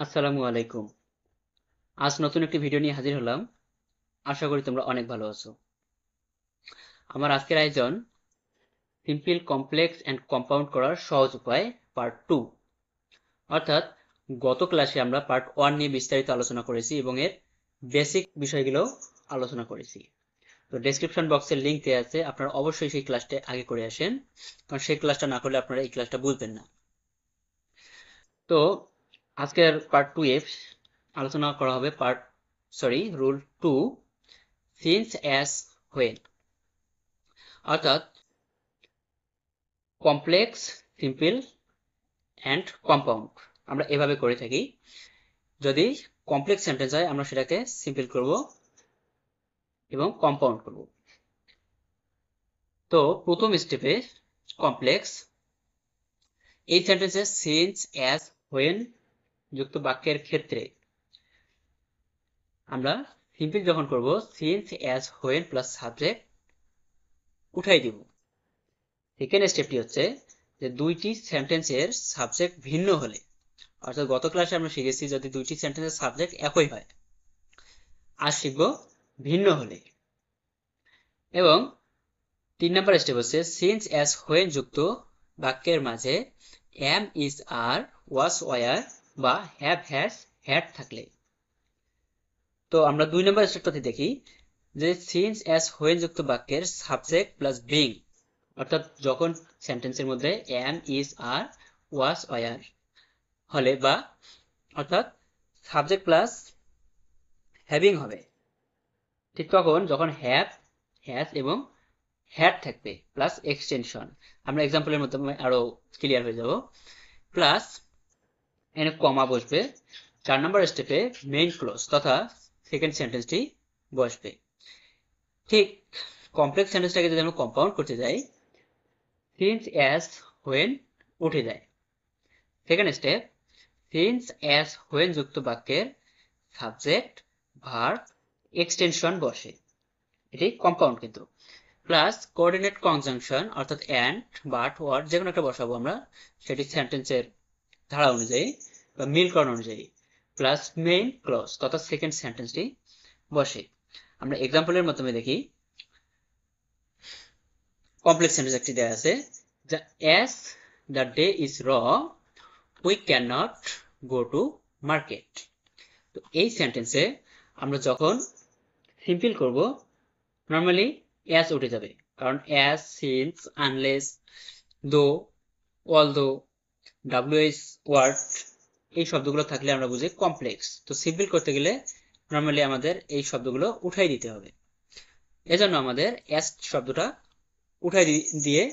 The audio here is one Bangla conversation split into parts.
আসসালামু আলাইকুম। আজ নতুন একটি ভিডিও নিয়ে হাজির হলাম। আশা করি তোমরা অনেক ভালো আছো। আমার আজকের আয়োজন সিম্পল, কমপ্লেক্স এন্ড কম্পাউন্ড করার সহজ উপায় পার্ট 2। অর্থাৎ গত ক্লাসে আমরা পার্ট 1 নিয়ে বিস্তারিত আলোচনা করেছি এবং এর বেসিক বিষয়গুলো আলোচনা করেছি। তো ডেসক্রিপশন বক্সের লিংক দেওয়া আছে, আপনারা অবশ্যই সেই ক্লাসটা আগে করে আসেন, কারণ সেই ক্লাসটা না করলে আপনারা এই ক্লাসটা বুঝবেন না। তো আজকের পার্ট 2 এ আলোচনা করা হবে রুল 2, সিন্স অ্যাজ হোয়েন। অর্থাৎ কমপ্লেক্স, সিম্পল অ্যান্ড কম্পাউন্ড আমরা এভাবে করে থাকি। যদি কমপ্লেক্স সেন্টেন্স হয় আমরা সেটাকে সিম্পল করব এবং কম্পাউন্ড করব। তো প্রথম স্টেপে কমপ্লেক্স, এই সেন্টেন্সে সিন্স অ্যাজ হোয়েন যুক্ত বাক্যের ক্ষেত্রে আমরা সিম্পল যখন করব since as when plus subject উঠাই দিব। সেকেন্ড স্টেপটি হচ্ছে যে দুইটি সেন্টেন্সের সাবজেক্ট ভিন্ন হলে, অর্থাৎ গত ক্লাসে আমরা শিখেছি যদি দুইটি সেন্টেন্সের সাবজেক্ট একই হয়, আজ শিখব ভিন্ন হলে। এবং 3 নম্বর স্টেপ হচ্ছে সিন্স অ্যাজ হোয়েন যুক্ত বাক্যের মাঝে am, is, are, was, were বা হ্যাভ, হ্যাজ, হ্যাড থাকলে। তো আমরা 2 নম্বর স্টেপটাতে দেখি যে সিন্স অ্যাজ হোয়েন যুক্ত বাক্যের সাবজেক্ট প্লাস বিং, অর্থাৎ যখন সেন্টেন্সের মধ্যে am, is, are, was, were হলে বা অর্থাৎ সাবজেক্ট প্লাস হ্যাভিং হবে, ঠিক তখন যখন হ্যাভ, হ্যাজ এবং হ্যাড থাকবে প্লাস এক্সটেনশন। আমরা এক্সাম্পলের মাধ্যমে আরো ক্লিয়ার হয়ে যাব। প্লাস এখানে কমা বসবে। 4 নম্বর স্টেপে মেইন ক্লোজ তথা সেকেন্ড সেন্টেন্সটি বসবে। ঠিক কমপ্লেক্স সেন্টেন্সটাকে যদি আমরা কম্পাউন্ড করতে যাই, সিন্স অ্যাজ হোয়েন উঠে যায়। Second step since as when যুক্ত বাক্যের সাবজেক্ট, ভার্ব, এক্সটেনশন বসে, এটি কম্পাউন্ড কিন্তু। প্লাস কোঅর্ডিনেট কনজাংশন অর্থাৎ অ্যান্ড, বাট, ওর যে কোনো একটা বসাবো আমরা, সেটি সেন্টেন্সের ধারা অনুযায়ী বা মিলকরণ অনুযায়ী, প্লাস মেইন ক্লজ তথা সেকেন্ড সেন্টেন্সটি বসে। আমরা এক্সাম্পলের মাধ্যমে দেখি। কমপ্লেক্স সেন্টেন্স একটি দেওয়া আছে, যা অ্যাজ দ্য ডে ইজ র we can not go to market. তো এই সেন্টেন্সে আমরা যখন সিম্পল করব নর্মালি অ্যাজ উঠে যাবে, কারণ অ্যাজ, সিন্স, আনলেস, দো, অলদো, ডাব্লিউএইচ ওয়ার্ড এই শব্দগুলো থাকলে আমরা বুঝি কমপ্লেক্স। তো সিম্পল করতে গেলে নর্মালি আমাদের এই শব্দগুলো উঠাই দিতে হবে। এজন্য আমাদের অ্যাজ শব্দটা উঠাই দিয়ে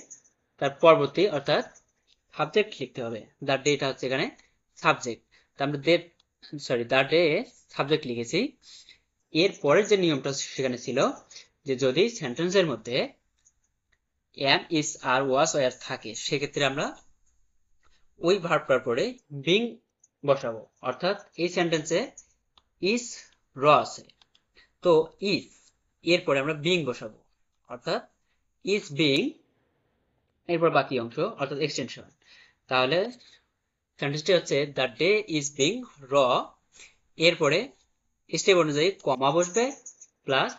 তার পরবর্তী অর্থাৎ সাবজেক্ট লিখতে হবে। দ্য ডেটা হচ্ছে এখানে সাবজেক্ট, তা আমরা দ্য ডে সাবজেক্ট লিখেছি। এর পরের যে নিয়মটা সেখানে ছিল যে যদি সেন্টেন্সের মধ্যে am, is, are, was, were থাকে সেক্ষেত্রে আমরা ওই ভার্বটার পরে বিং বসাবো। অর্থাৎ এই সেন্টেন্সে ইজ র আছে, তো ইজ এরপরে আমরা বিং বসাবো, অর্থাৎ ইজ বিং এরপর বাকি অংশ অর্থাৎ এক্সটেনশন। তাহলে সেন্টেন্সটি হচ্ছে দ্য ডে ইজ বিং র, এরপরে স্টেপ অনুযায়ী কমা বসবে, প্লাস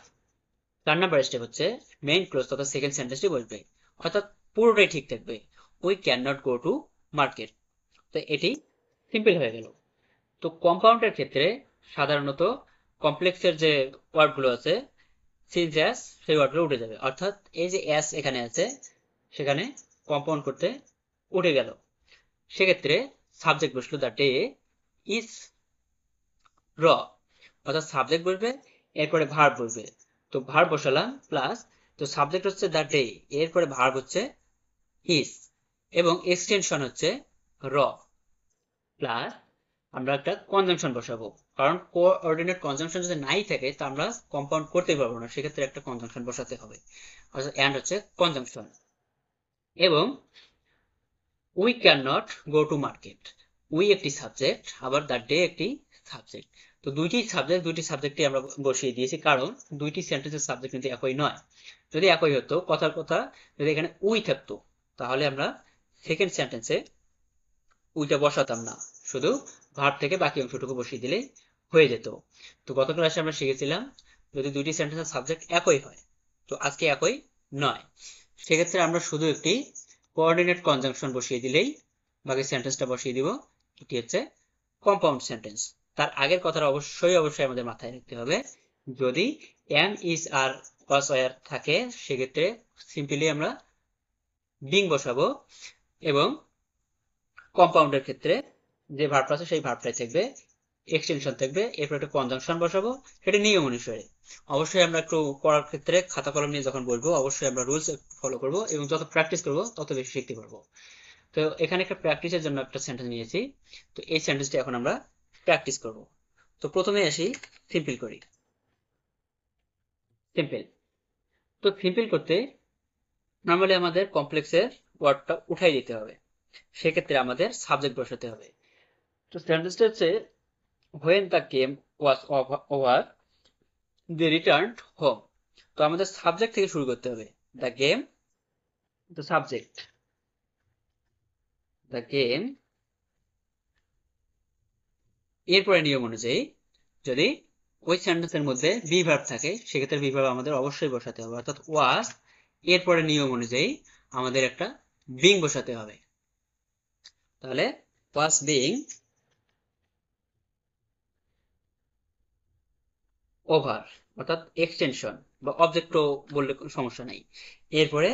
4 নম্বর স্টেপ হচ্ছে মেইন ক্লোজ তথা সেকেন্ড সেন্টেন্সটি বসবে, অর্থাৎ পুরোটাই ঠিক থাকবে। We can not go to market. তো এটি সিম্পল হয়ে গেল। তো কম্পাউন্ডের ক্ষেত্রে সাধারণত কমপ্লেক্সের যে ওয়ার্ডগুলো আছে সিন্স অ্যাজ সেই ওয়ার্ডগুলো উঠে যাবে, অর্থাৎ এই যে অ্যাস এখানে আছে সেখানে কম্পাউন্ড করতে উঠে গেল। সেক্ষেত্রে সাবজেক্ট বসলো দ্য ডে ইজ র, অর্থাৎ সাবজেক্ট বসবে, এরপরে ভার্ব বসবে। তো ভার্ব বসালাম প্লাস, তো সাবজেক্ট হচ্ছে দ্য ডে, এরপরে ভার্ব হচ্ছে ইজ এবং এক্সটেনশন হচ্ছে র, প্লাস আমরা একটা কনজাংশন বসাবো, কারণ কোঅর্ডিনেট কনজাংশন যদি নাই থাকে তা আমরা কম্পাউন্ড করতে পারবো না, সেক্ষেত্রে একটা কনজাংশন বসাতে হবে, অর্থাৎ এন্ড হচ্ছে কনজাংশন। এবং we can not go to market, we একটি সাবজেক্ট আবার দ্য ডে একটি সাবজেক্ট। তো দুইটি সাবজেক্টই আমরা বসিয়ে দিয়েছি, কারণ দুইটি সেন্টেন্সের সাবজেক্ট কিন্তু একই নয়। যদি একই হতো, কথার কথা যদি এখানে উই থাকতো তাহলে আমরা সেকেন্ড সেন্টেন্সে উইটা বসাতাম না, শুধু ভার্ব থেকে বাকি অংশটুকু বসিয়ে দিলেই হয়ে যেত। তো গত ক্লাসে আমরা শিখেছিলাম যদি দুইটি সেন্টেন্সের সাবজেক্ট একই হয়, তো আজকে একই নয়, সেক্ষেত্রে আমরা শুধু একটি কোঅর্ডিনেট কনজাংশন বসিয়ে দিলেই বাকি সেন্টেন্সটা বসিয়ে দিব, এটি হচ্ছে কম্পাউন্ড সেন্টেন্স। তার আগের কথাটা অবশ্যই আমাদের মাথায় রাখতে হবে, যদি am is are was were থাকে সেক্ষেত্রে সিম্পলি আমরা বিং বসাবো, এবং কম্পাউন্ডের ক্ষেত্রে যে ভার্বটা আছে সেই ভার্বটাই থাকবে, এক্সটেনশন থাকবে, এরপর একটা কনজাংশন বসাবো, সেটা নিয়ম অনুসারে। অবশ্যই আমরা একটু পড়ার ক্ষেত্রে খাতা কলম নিয়ে যখন বলবো অবশ্যই আমরা রুলস ফলো করব, এবং যত প্র্যাকটিস করবো তত বেশি শিখতে পারবো। তো এখানে একটা প্র্যাকটিসের জন্য একটা সেন্টেন্স নিয়েছি, তো এই সেন্টেন্সটা এখন আমরা প্র্যাকটিস করব। তো প্রথমে আসি, সিম্পল করি। সিম্পল, তো সিম্পল করতে নর্মালি আমাদের কমপ্লেক্সের ওয়ার্ডটা উঠাই দিতে হবে, সেক্ষেত্রে আমাদের সাবজেক্ট বসাতে হবে। তো সেন্টেন্সটা হচ্ছে when the game was over they returned home। তো আমাদের সাবজেক্ট থেকে শুরু করতে হবে, the game, the subject, the game, এরপরে নিয়ম অনুযায়ী যদি ওই সেন্টেন্সের মধ্যে বি ভার্ব থাকে সেক্ষেত্রে বি ভার্ব আমাদের অবশ্যই বসাতে হবে, অর্থাৎ ওয়াজ, এরপরে নিয়ম অনুযায়ী আমাদের একটা বিং বসাতে হবে। তাহলে ওয়াজ বিং ওভার, অর্থাৎ এক্সটেনশন বা অবজেক্টও বললে কোনো সমস্যা নাই। এরপরে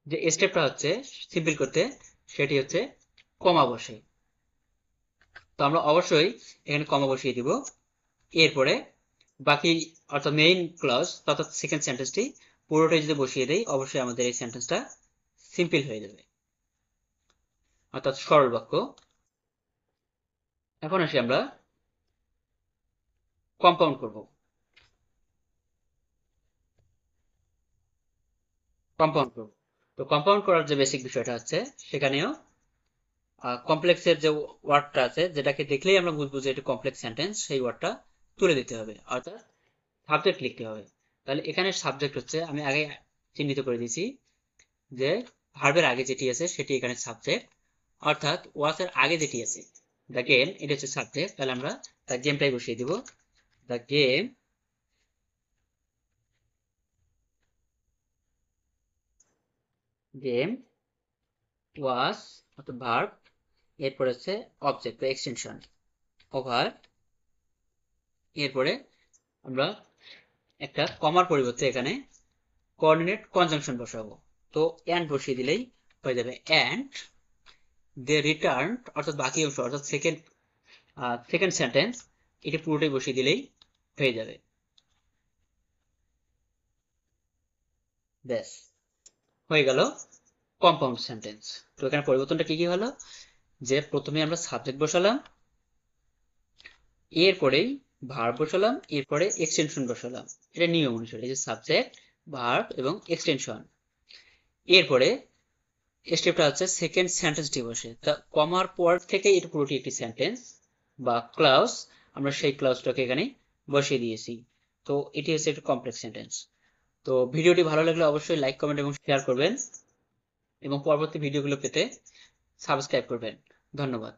যে স্টেপটা হচ্ছে সিম্পল করতে, সেটি হচ্ছে কমা বসে। তো আমরা অবশ্যই এখানে কমা বসিয়ে দিব, এরপরে বাকি অর্থাৎ মেইন ক্লজ অর্থাৎ সেকেন্ড সেন্টেন্সটি পুরোটাই যদি বসিয়ে দেই অবশ্যই আমাদের এই সেন্টেন্সটা সিম্পল হয়ে যাবে, অর্থাৎ সরল বাক্য। এখন আসি আমরা কম্পাউন্ড করব। কম্পাউন্ড করব, তো কম্পাউন্ড করার যে বেসিক বিষয়টা হচ্ছে, সেখানেও কমপ্লেক্সের যে ওয়ার্ডটা আছে যেটাকে দেখলেই আমরা বুঝবো যে এটা কমপ্লেক্স সেন্টেন্স, সেই ওয়ার্ডটা তুলে দিতে হবে, অর্থাৎ সাবজেক্ট লিখতে হবে। তাহলে এখানে সাবজেক্ট হচ্ছে আমি আগে চিহ্নিত করে দিয়েছি যে ভার্বের আগে যেটি আছে সেটি এখানে সাবজেক্ট, অর্থাৎ ওয়াজ এর আগে যেটি আছে দ্য গেম, এটা হচ্ছে সাবজেক্ট। তাহলে আমরা দ্য গেমটাই বসিয়ে দিব, দ্য গেম গেম ওয়াজ অর্থাৎ ভার্ব, এরপরে হচ্ছে অবজেক্ট বা এক্সটেনশন ওভার, এরপরে আমরা একটা কমার পরিবর্তে এখানে কোঅর্ডিনেট কনজাংশন বসাবো। তো এন্ড বসিয়ে দিলেই হয়ে যাবে, এন্ড দে রিটার্ন, অর্থাৎ বাকি অংশ অর্থাৎ সেকেন্ড সেন্টেন্স, এটা পুরোটাই বসিয়ে দিলেই হয়ে যাবে। ব্যাস হয়ে গেল কম্পাউন্ড সেন্টেন্স। তো এখানে পরিবর্তনটা কি কি হলো, যে প্রথমে আমরা সাবজেক্ট বসালাম, এরপরেই ভার্ব বসালাম, এরপরে এক্সটেনশন বসালাম, এটা নিয়ম অনুসারে, যে সাবজেক্ট, ভার্ব এবং এক্সটেনশন। এরপরে স্টেপটা হচ্ছে সেকেন্ড সেন্টেন্সটি বসে, তা কমার পর থেকে এটা পুরোটি একটি সেন্টেন্স বা ক্লাউজ, আমরা সেই ক্লাউজটাকে এখানে বসিয়ে দিয়েছি। তো এটি হচ্ছে একটা কমপ্লেক্স সেন্টেন্স। তো ভিডিওটি ভালো লাগলে অবশ্যই লাইক, কমেন্ট এবং শেয়ার করবেন, এবং পরবর্তী ভিডিওগুলো পেতে সাবস্ক্রাইব করবেন। ধন্যবাদ।